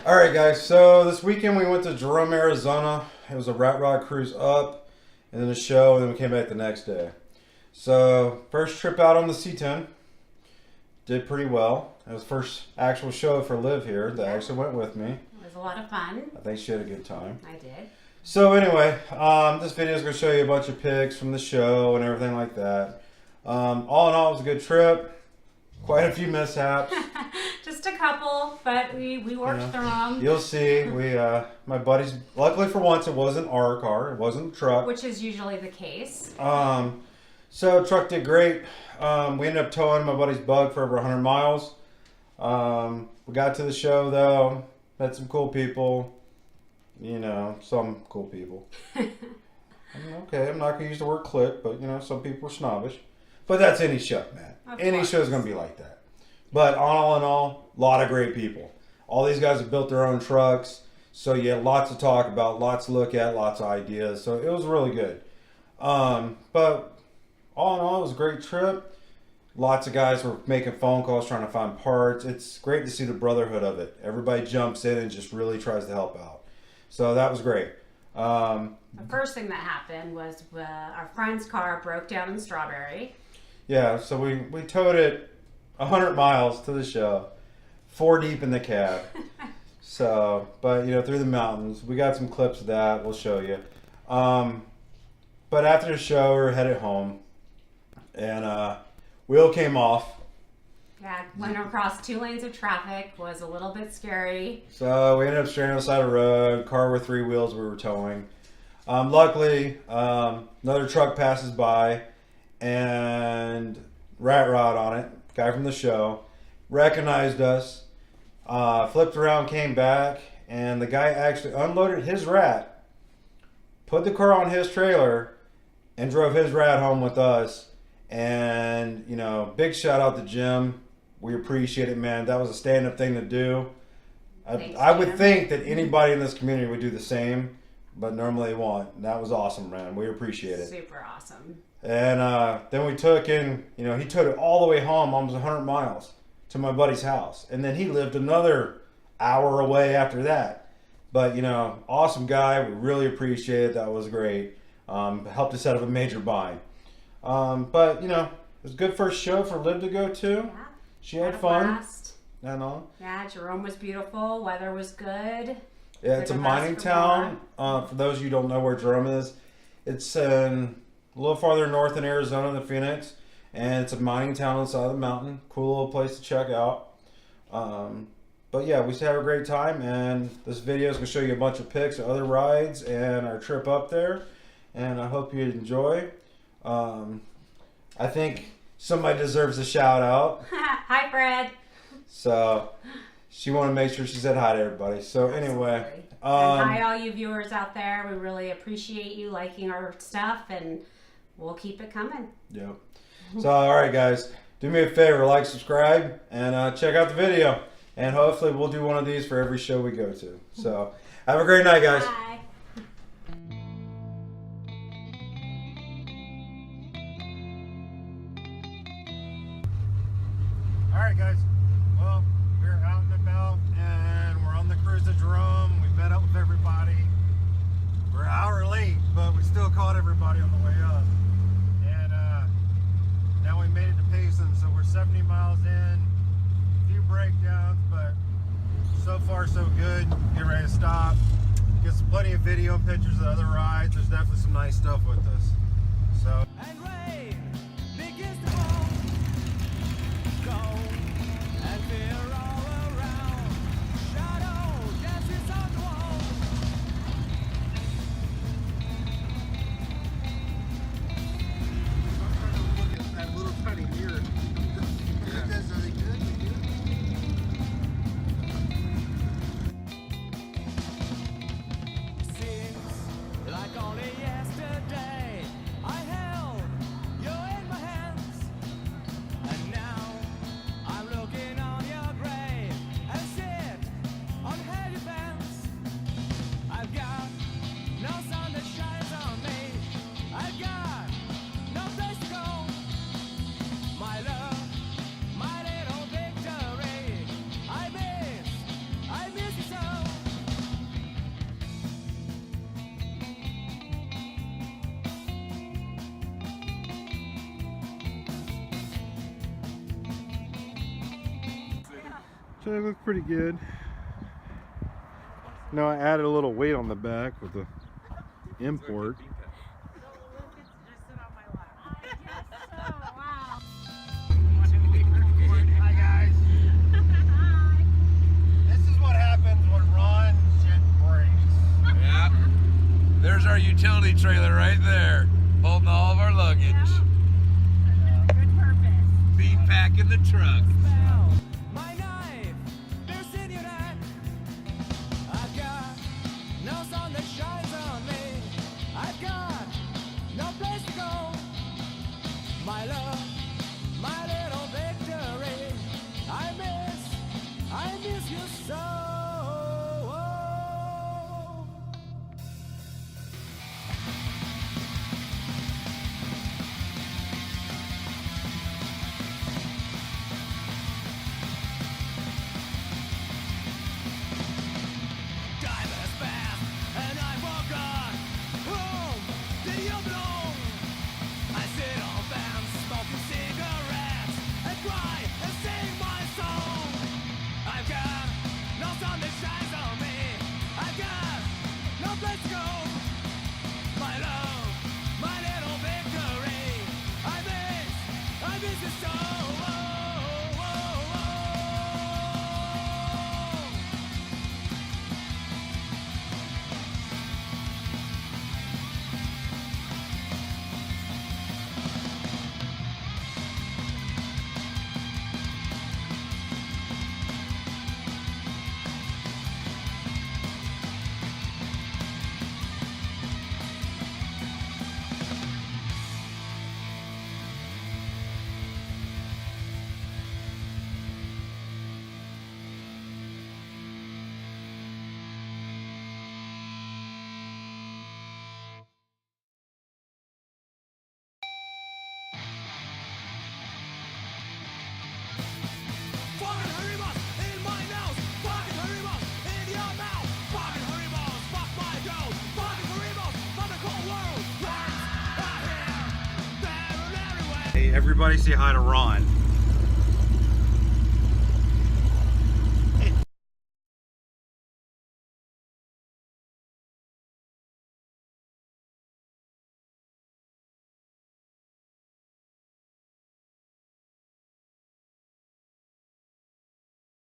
Alright guys, so this weekend we went to Jerome, Arizona. It was a rat rod cruise up and then a show, and then we came back the next day. So first trip out on the C-10. Did pretty well. It was the first actual show for Liv here that actually went with me. It was a lot of fun. I think she had a good time. I did. So anyway, this video is going to show you a bunch of pics from the show and everything like that. All in all, it was a good trip. Quite a few mishaps. Just a couple, but we worked through them. You'll see. My buddies. Luckily for once, it wasn't our car. It wasn't the truck. Which is usually the case. So truck did great. We ended up towing my buddy's bug for over 100 miles. We got to the show though. Met some cool people. You know, some cool people. Okay, I'm not gonna use the word click, but you know, some people are snobbish. But that's any show, man. Any show's gonna be like that. But all in all, a lot of great people. All these guys have built their own trucks, so you had lots to talk about, lots to look at, lots of ideas. So it was really good. But all in all, it was a great trip. Lots of guys were making phone calls trying to find parts. It's great to see the brotherhood of it. Everybody jumps in and just really tries to help out. So that was great. The first thing that happened was our friend's car broke down in Strawberry. Yeah, so we towed it 100 miles to the show, 4 deep in the cab. So, but you know, through the mountains. We got some clips of that. We'll show you. But after the show, we were headed home, and wheel came off. Yeah, went across 2 lanes of traffic. Was a little bit scary. So we ended up stranded on the side of the road. Car with 3 wheels we were towing. Luckily, another truck passes by, and Rat Rod on it, guy from the show, recognized us, flipped around, came back, and the guy actually unloaded his rat, put the car on his trailer, and drove his rat home with us. And, you know, big shout out to Jim. We appreciate it, man. That was a stand-up thing to do. I would think that anybody in this community would do the same, but normally they won't. And that was awesome, man. We appreciate it. Super awesome. And then we took in, you know, he took it all the way home, almost 100 miles, to my buddy's house. And then he lived another hour away after that. But, you know, awesome guy. We really appreciate it. That was great. Helped us out of a major bind. But, you know, it was a good first show for Liv to go to. Yeah. She had fun. Blast. And all. Yeah, Jerome was beautiful. Weather was good. Yeah, it's a mining town. For those of you who don't know where Jerome is, it's a little farther north in Arizona than Phoenix, and it's a mining town on the side of the mountain. Cool little place to check out. But yeah, we had a great time, and this video is going to show you a bunch of pics of other rides and our trip up there, and I hope you enjoy. I think somebody deserves a shout out. Hi, Fred. So she wanted to make sure she said hi to everybody. So anyway, and hi all you viewers out there. We really appreciate you liking our stuff, and we'll keep it coming. Yep. So all right, guys, do me a favor, like, subscribe, and check out the video. And hopefully we'll do one of these for every show we go to. So have a great night, guys. Bye. All right, guys. Well, we're out and about, and we're on the cruise to Jerome. We met up with everybody. We're an hour late, but we still caught everybody on the way up. And now we made it to Payson, so we're 70 miles in. A few breakdowns, but so far so good. Get ready to stop. Get some plenty of video and pictures of the other rides. There's definitely some nice stuff with us. So. And rain begins to fall, cold and fear all around. Shadow dances on the wall. I'm trying to look at that little tiny mirror. It does really good. Seems like only yesterday So it looks pretty good. No, I added a little weight on the back with the import. Hi guys. This is what happens when Ron shit breaks. Yeah. There's our utility trailer right there, holding all of our luggage. Good purpose. Feed pack in the truck. My knife, there's in your neck. I've got no sun that shines on me. I've got no place to go. My love, my little victory. I miss you so. Time has passed and I forgot whom do you belong? I sit on fence smoking cigarettes and cry and sing my song. I've got no sun that shines on me. I've got no place to go. My love, my little victory. I miss you so. Fucking Haribos in my nose. Fucking Haribos in your mouth. Fucking Haribos, fuck my dough. Fucking Haribos, fuck the cold world. Words are here, there and everywhere. Hey, everybody say hi to Ron.